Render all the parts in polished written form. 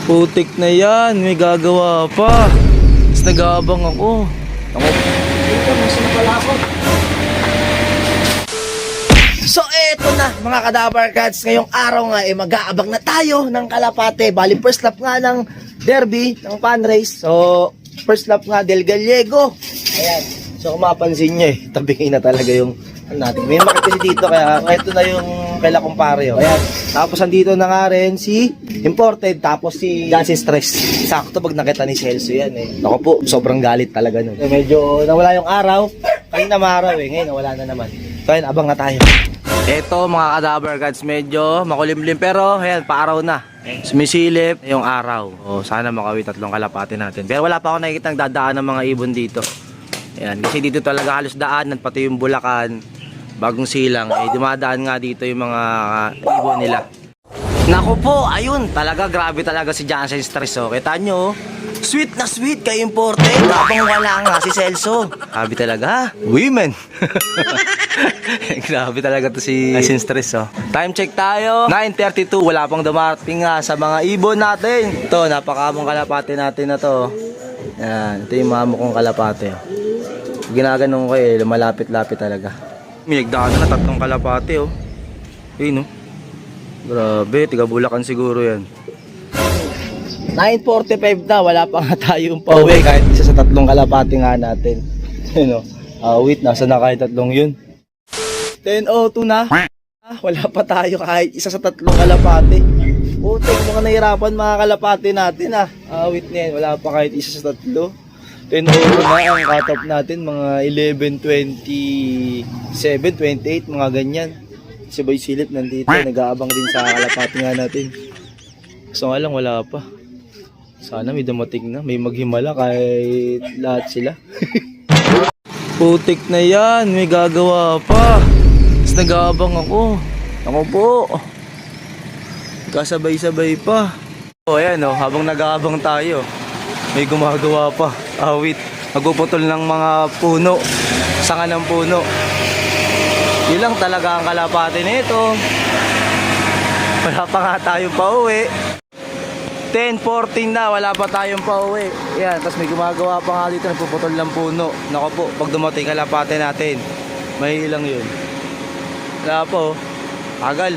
Putik na yan, may gagawa pa. Tapos nag-aabang ako. Ako. Dito, mas na pala ako. So eto na mga Kadaver Cats, ngayong araw nga mag-aabang na tayo ng kalapate. Bali first lap nga ng derby, ng fan race. So first lap nga del Gallego. Ayan, so kung mapansin nyo tabingin na talaga yung natin. May makit kasi dito kaya ito na yung kaila kumpare. Ayan, tapos andito na nga rin si Imported, tapos si Dancing Stress. Sakto pag nakita ni Celso yan Ako po, sobrang galit talaga nun. Medyo nawala yung araw, kanina maaraw ngayon nawala na naman. So ayun, abang na tayo. Eto mga Kadaver Cats, medyo makulimlim pero ayan, paaraw na. Sumisilip yung araw. Sana makawin 3 kalapati natin. Pero wala pa ako nakikita ng dadaan ng mga ibon dito. Ayan, kasi dito talaga halos daanan, pati yung Bulacan, Bagong Silang, dumadaan nga dito yung mga ibon nila. Naku po, ayun, talaga grabe talaga si Dancing Stress. Kita nyo, sweet na sweet kay Imported, habang wala nga si Celso. Grabe talaga, women. Grabe talaga to si Dancing Stress. Time check tayo, 9:32, wala pang dumating nga sa mga ibon natin. Ito, napakamong kalapate natin na to. Yan, ito yung mga mukong kalapate. Ginaganong ko lumalapit-lapit talaga. May nagdaan na 3 kalapate Ayun grabe, tiga Bulacan siguro yan. 9:45 na, wala pa nga tayong pauwi kahit isa sa 3 kalapati nga natin. Wait, nasa na kahit 3 yun. 10:02 na. Wala pa tayo kahit isa sa 3 kalapati. Putik, mga nahirapan mga kalapati natin wait na yan, wala pa kahit isa sa 3. 10:02 na ang cut-off natin, mga 11:27, 28, mga ganyan. Si Boy Silip nandito, nag-aabang din sa kalapati nga natin. So nga lang, wala pa. Sana may dumating na, may maghimala kahit lahat sila. Putik na yan, may gagawa pa. Tapos nag-aabang ako. Ako po. Kasabay-sabay pa. Ayan habang nag-aabang tayo, may gumagawa pa. Awit, magpuputol ng mga puno, sanga ng puno. Yun lang talaga ang kalapate nito. Wala pa nga tayong pauwi. 10:14 na, wala pa tayong pauwi. Yan, tapos may gumagawa pa nga dito, nagpuputol ng puno. Naku po, pag dumating kalapate natin, may ilang yun. Wala po, tagal.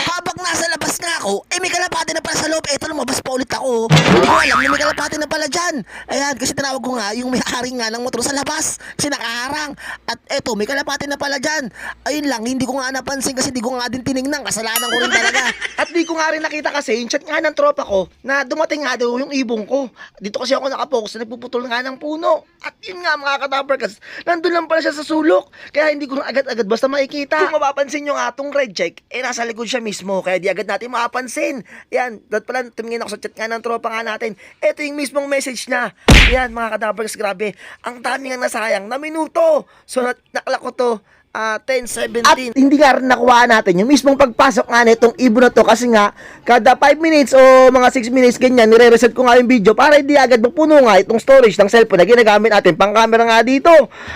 Habang nasa labas nga ako, may kalapati na pala sa loob. Eto, lumabas pa ulit ako. Hindi ko alam na may kalapati na pala dyan. Ayan, kasi tinawag ko nga yung may-ari nga ng motor sa labas, kasi nakaharang. At eto, may kalapati na pala dyan. Ayun lang, hindi ko nga napansin kasi hindi ko nga din tinignan. Kasalanan ko rin talaga. At di ko nga rin nakita kasi yung chat nga ng tropa ko na dumating nga daw yung ibong ko. Dito kasi ako nakapokus na nagpuputol nga ng puno. At yun nga mga Kadaver Cats, nandun lang pala siya sa sulok. Kaya hindi ko na agad-agad basta makikita. Kung mapapansin nyo nga itong red check, nasa likod siya mismo. Kaya di agad natin mapapansin. Yan, dahil pala tumingin ako sa chat nga ng tropa nga natin. Ito yung mismong message na. Yan mga Kadaver Cats, grabe. Ang dami nga nasayang na minuto. So naklak ko to 10:17. At hindi nga rin nakuha natin yung mismong pagpasok nga nitong ibon na to kasi nga kada 5 minutes o mga 6 minutes ganyan nire-reset ko nga yung video para hindi agad mapuno nga itong storage ng cellphone na ginagamit natin pang camera nga dito.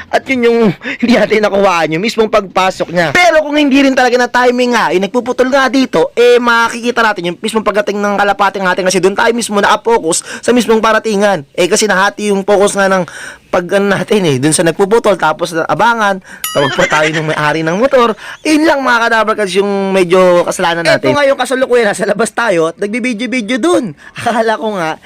At yun yung hindi natin nakuhaan yung mismong pagpasok niya. Pero kung hindi rin talaga na timing nga nagpuputol nga dito, makikita natin yung mismong pagdating ng kalapati natin kasi doon tayo mismo naka-focus sa mismong paratingan. Kasi nahati yung focus nga ng pag natin doon sa nagpuputol tapos abangan, tawag pa tayo ng may-ari ng motor. Yun lang mga Kadaver Cats yung medyo kasalanan natin. Ito nga yung kasalukuyan, nasa labas tayo at nagbibideo-video dun. Akala ko nga,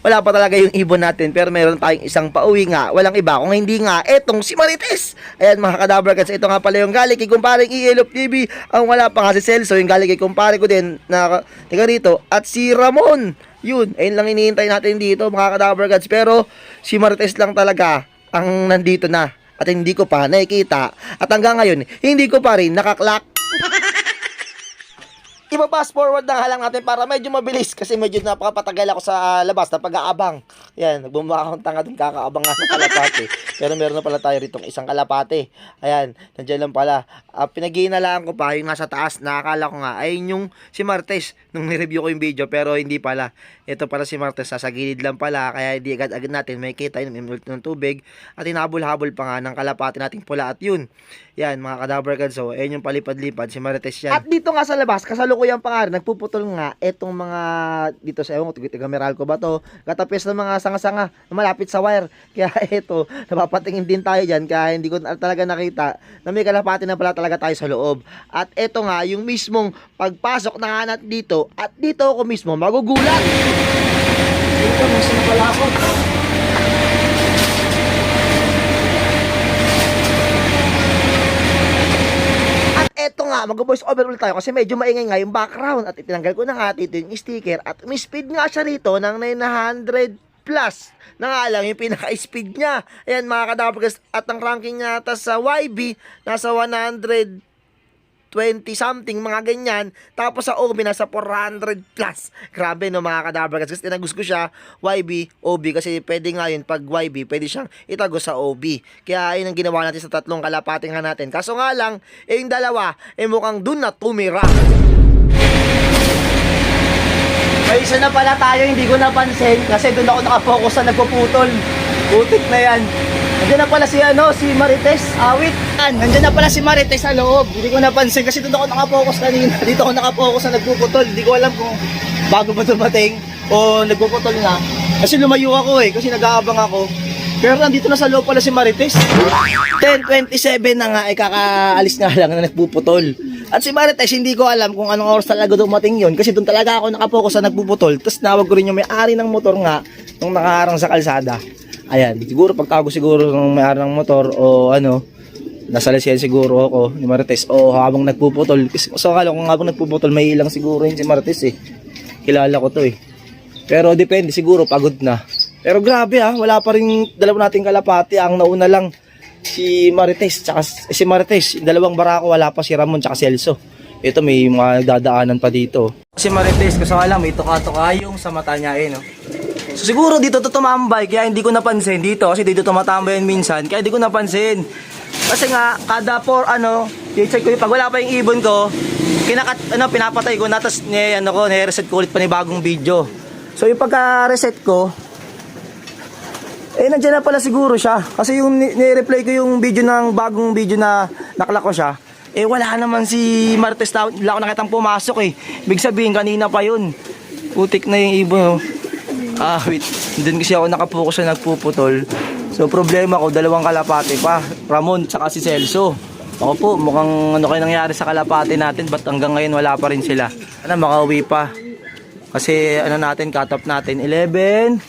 wala pa talaga yung ibon natin pero meron tayong isang pauwi nga. Walang iba, kung hindi nga, etong si Marites. Ayan mga Kadaver Cats, ito nga pala yung galing kay kumparing ELOF TV. Ang wala pa nga si Celso, yung galing kay kumpare ko din na tiga rito. At si Ramon. Yun, ayun lang hinihintay natin dito mga Kadaver Cats. Pero si Marites lang talaga ang nandito na at hindi ko pa nakikita. At hanggang ngayon, hindi ko pa rin nakaklak. Ipa-fast forward na nga lang natin para medyo mabilis kasi medyo napakapatagal ako sa labas na pag-aabang. Yan, nagbumukha akong tanga dun kakaabang nga ng kalapate. Pero meron na pala tayo ritong isang kalapate. Ayan, nandiyan lang pala. Pinag-iinalaan ko pa yung nasa taas. Nakakala ko nga, ayun yung si Martes nung nireview ko yung video pero hindi pala. Ito pala si Martes, sa gilid lang pala. Kaya hindi agad-agad natin may kita yung ng tubig. At hinabol-habol pa nga ng kalapate nating pula at yun. Yan, mga Kadaver Cats. So, ayun yung palipad-lipad si Martes yan. At dito nga sa labas, kasalukuyan kasalukuyang pangalan, nagpuputol nga etong mga dito sa ewan ko, tigameral ko ba to, katapos ng mga sanga-sanga na malapit sa wire. Kaya eto, napapatingin din tayo dyan, kaya hindi ko talaga nakita na may kalapati na pala talaga tayo sa loob. At eto nga, yung mismong pagpasok na nga natin dito, at dito ako mismo magugulat. Dito, mismo pala ako. Eto nga, mag-voice over ulit tayo kasi medyo maingay nga yung background at itinanggal ko na nga dito yung sticker at may speed nga siya rito ng 900 plus na nga lang yung pinaka-speed niya. Ayan mga kadapagas, at ang ranking niya sa YB nasa 120 something, mga ganyan. Tapos sa OB nasa 400 plus. Grabe no mga kadapagas, kasi tinagos ko siya YB, OB kasi pwede nga yun pag YB, pwede siyang itago sa OB. Kaya yun ang ginawa natin sa tatlong kalapating natin. Kaso nga lang, yung dalawa, mukhang dun na tumira. May isa na pala tayo, hindi ko napansin kasi doon ako nakafocus sa nagpuputol. Putik na yan. Nandiyan na pala si Marites, awit. Nandiyan na pala si Marites sa loob. Hindi ko napansin kasi doon ako nakafocus kanina. Dito ako nakafocus sa nagpuputol. Hindi ko alam kung bago ba dumating o nagpuputol na. Kasi lumayo ako kasi nag-aabang ako. Pero nandito na sa loob pala si Marites. 10:27 na nga, kakaalis nga lang na nagpuputol. At si Marites, hindi ko alam kung anong oras talaga dumating yun. Kasi doon talaga ako nakapokus sa nagpuputol. Tapos nawag ko rin yung may-ari ng motor nga nung nakaharang sa kalsada. Ayan, siguro pagtago siguro ng may-ari ng motor o nasa lesyan siguro ako ni Marites o habang nagpuputol. So akala ko habang nagpuputol may ilang siguro yun si Marites Kilala ko to Pero depende, siguro pagod na. Pero grabe wala pa rin dalawa nating kalapati. Ang nauna lang si Marites, tsaka si Marites, dalawang barako, wala pa si Ramon tsaka si Elso. Ito may mga dadaanan pa dito. Si Marites, kasi wala, may tuka-tuka yung sa mata niya So siguro dito to tumambay, kaya hindi ko napansin dito. Kasi dito tumatambay yun minsan, kaya hindi ko napansin. Kasi nga, kada i-check ko pag wala pa yung ibon ko, pinapatay ko na, tapos reset ko ulit pa ni bagong video. So yung pagka-reset ko, nandiyan na pala siguro siya. Kasi yung ni-replay ko yung video ng bagong video na naklak ko siya. Wala naman si Marites na, wala ko nakitang pumasok Ibig sabihin, kanina pa yun. Putik na yung ibon wait. Doon kasi ako nakapokus sa nagpuputol. So problema ko, dalawang kalapate pa. Ramon tsaka si Celso. Ako po, mukhang kayo nangyari sa kalapate natin. Ba't hanggang ngayon wala pa rin sila? Makauwi pa. Kasi natin, cut off natin 11:27,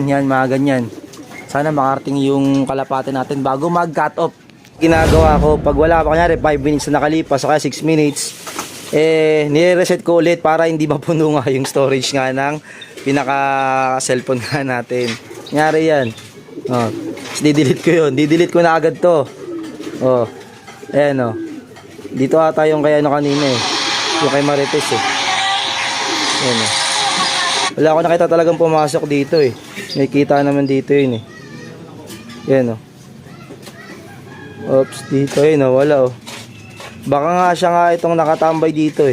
yan mga ganyan. Sana makarating yung kalapate natin bago mag-cut off. Ginagawa ko, pag wala pa, kunyari 5 minutes na nakalipas o kaya 6 minutes, nire-reset ko ulit para hindi mapuno nga yung storage nga ng pinaka cellphone nga natin. Kunyari yan. Didelete ko yun. Didelete ko na agad to. Ayan Dito ata yung kay kanina yung kay Marites Ayan Wala ako nakita talagang pumasok dito May kita naman dito yun Yan Oops, dito wala Baka nga siya nga itong nakatambay dito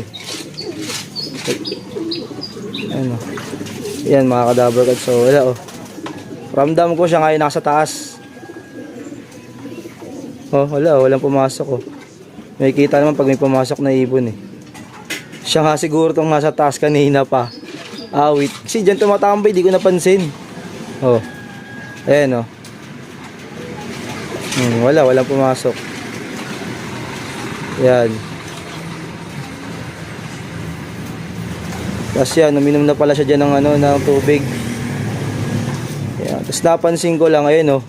Ayan Yan mga kadabarkad. So wala Ramdam ko siya nga nasa taas. Walang pumasok May kita naman pag may pumasok na ibon Siya nga siguro itong nasa taas kanina pa. Wait. Kasi dyan tumatambay, di ko napansin. Ayan walang pumasok. Yan. Tapos yan, uminom na pala siya dyan ng tubig. Yan. Tapos napansin ko lang, ayun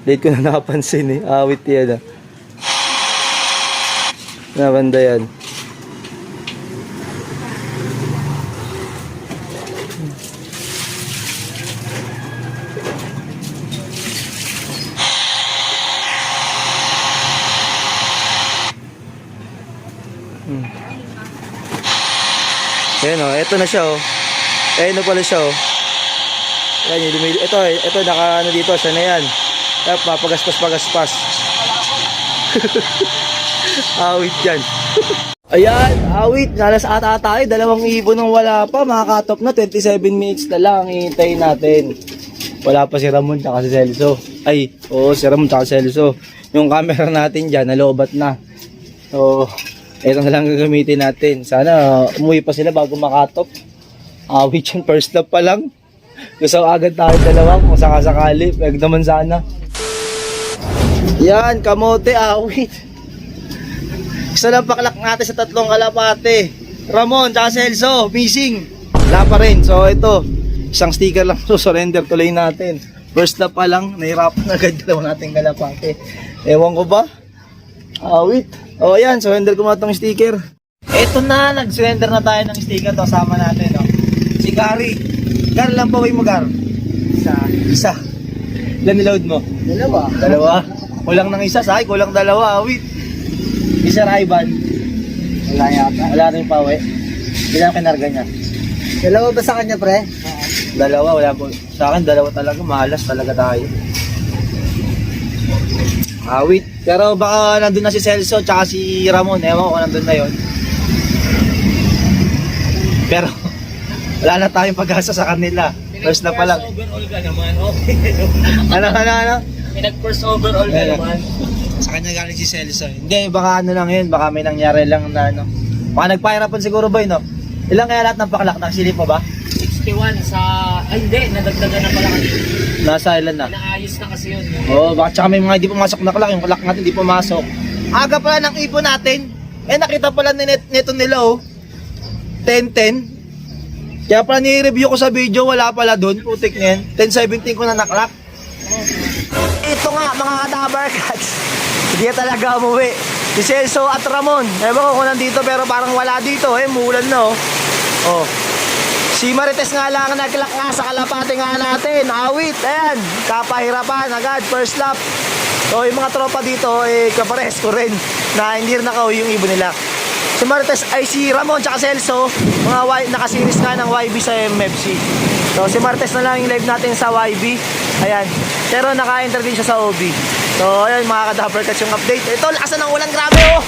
late ko na napansin Awit yan Nabanda yan. Ayan ito na siya Ayan na pala siya Ayan ito naka dito siya na yan. Papagaspas Awit yan. Ayan, awit, nalas ata tayo, dalawang ibon nang wala pa, makakatop na, 27 minutes na lang, hihintayin natin. Wala pa si Ramon tsaka si Celso. Si Ramon tsaka si Celso. Yung camera natin dyan, nalobat na. So, Ito na lang gagamitin natin. Sana umuwi pa sila bago makatop. Awit yun, first lap pa lang. Gusto ko agad tayo dalawa kung sakasakali. Pwag naman sana. Yan, kamote, awit. Isa lang paklak natin sa tatlong kalapate. Ramon, tsaka Celso, missing. Wala pa rin. So ito, isang sticker lang so surrender. Tuloy natin. First lap pa lang, nahirapan agad dalawa natin kalapate. Ewan ko ba? Awit. O yan, surrender ko muna itong sticker. Eto na, nag-surrender na tayo ng sticker. To, sama natin. Oh. Si Gary. Gar lang paway mo, Gar. Isa. Ilan niload mo? Dalawa. Kulang ng isa, say. Kulang dalawa, awit. Isa Raiban. Wala yata. Wala rin paway. Ilan kinarga niya? Dalawa ba sa kanya, pre? Dalawa, wala po. Sa akin, dalawa talaga. Mahalas talaga tayo. Awit. Pero baka nandun na si Celso tsaka si Ramon. Ewan ko kung nandun na yun. Pero wala na tayong pag-asa sa kanila. First na pa lang. Overall ka naman, okay. Ano? May nag-first overall ka Ano? naman. Sa kanya galing si Celso. Hindi, baka ano lang yun. Baka may nangyari lang na ano. Baka nagpahirapan siguro ba yun, no? Ilang kaya lahat ng pakalak? Nakasilip pa ba? 61 sa... Ay hindi, nadagdagan na pala kasi. Nasa ilan na? Naayos na kasi yun. Oo, baka tsaka may mga hindi pumasok na kalak. Yung kalak natin hindi pumasok. Aga pala ng ipon natin. Nakita pala nito nila, oh. 10-10. Kaya pala ni-review ko sa video, wala pala doon. Putik na yan. 10-17 ko na naklak. Ito nga, mga kadabarkats. Hindi talaga umuwi. Si Celso at Ramon. Ewan ko kung nandito pero parang wala dito. Muulan na, oh. Oh. Si Marites nga lang naglak nga sa kalapate nga natin. Awit, ayan. Kapahirapan agad, first lap. So yung mga tropa dito, kapares ko rin na hindi rin nakauwi yung ibon nila. Si Marites ay si Ramon tsaka Celso, mga nakasiris nga ng YB sa MFC. So si Marites na lang yung live natin sa YB. Ayan. Pero naka-enter din siya sa OB. So ayun mga ka-Dappercats yung update. Ito, lakas na ng ulan, grabe oh.